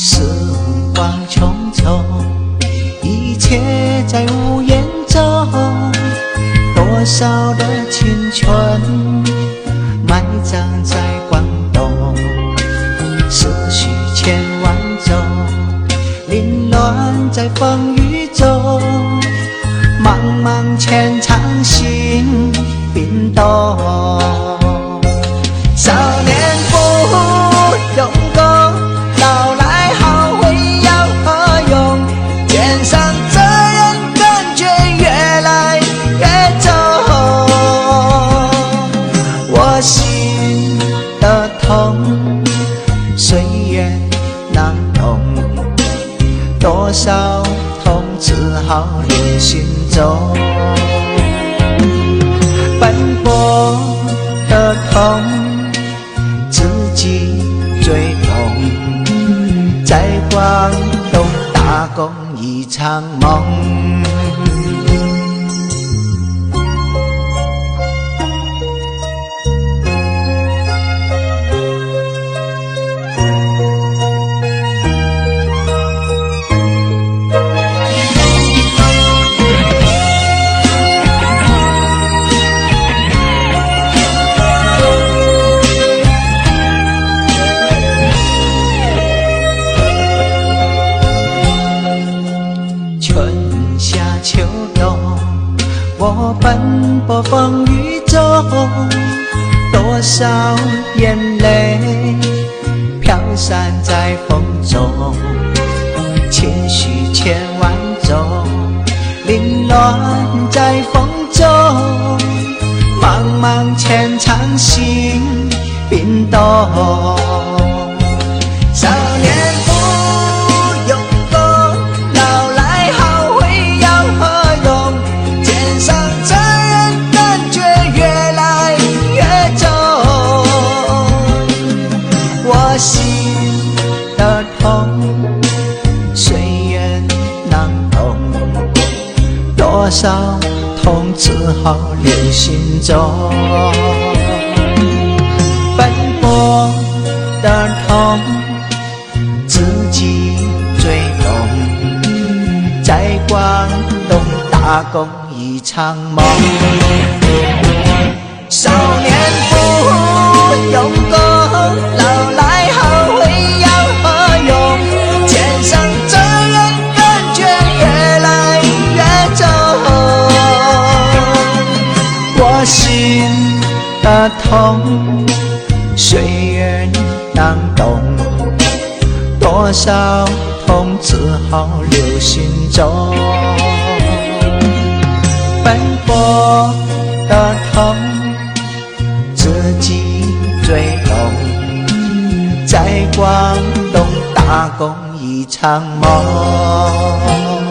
时光匆匆，一切在无言中，多少的青春埋葬在广东，思绪千万种，凌乱在风雨中，茫茫千场心冰冻。少年不用功，老来好会要何用？肩上责任感觉越来越重，我心的痛岁月囊懂，多少痛只好留心中，奔波的痛自己最懂，在广东打工一场梦。秋冬，我奔波风雨中，多少眼泪飘散在风中，情绪千万种，凌乱在风中，茫茫千场心冰冻。少年不用功，老来好会要何用？肩上责任感觉越来越重，我心的痛岁月囊懂，多少痛只好留心中，奔波的痛自己最懂，在广东打工一场梦。少年不用功，老来好会要何用？肩上责任感觉越来越重，我心的痛岁月囊懂，多少痛只好留心中，奔波的痛自己最懂，在广东打工一场梦。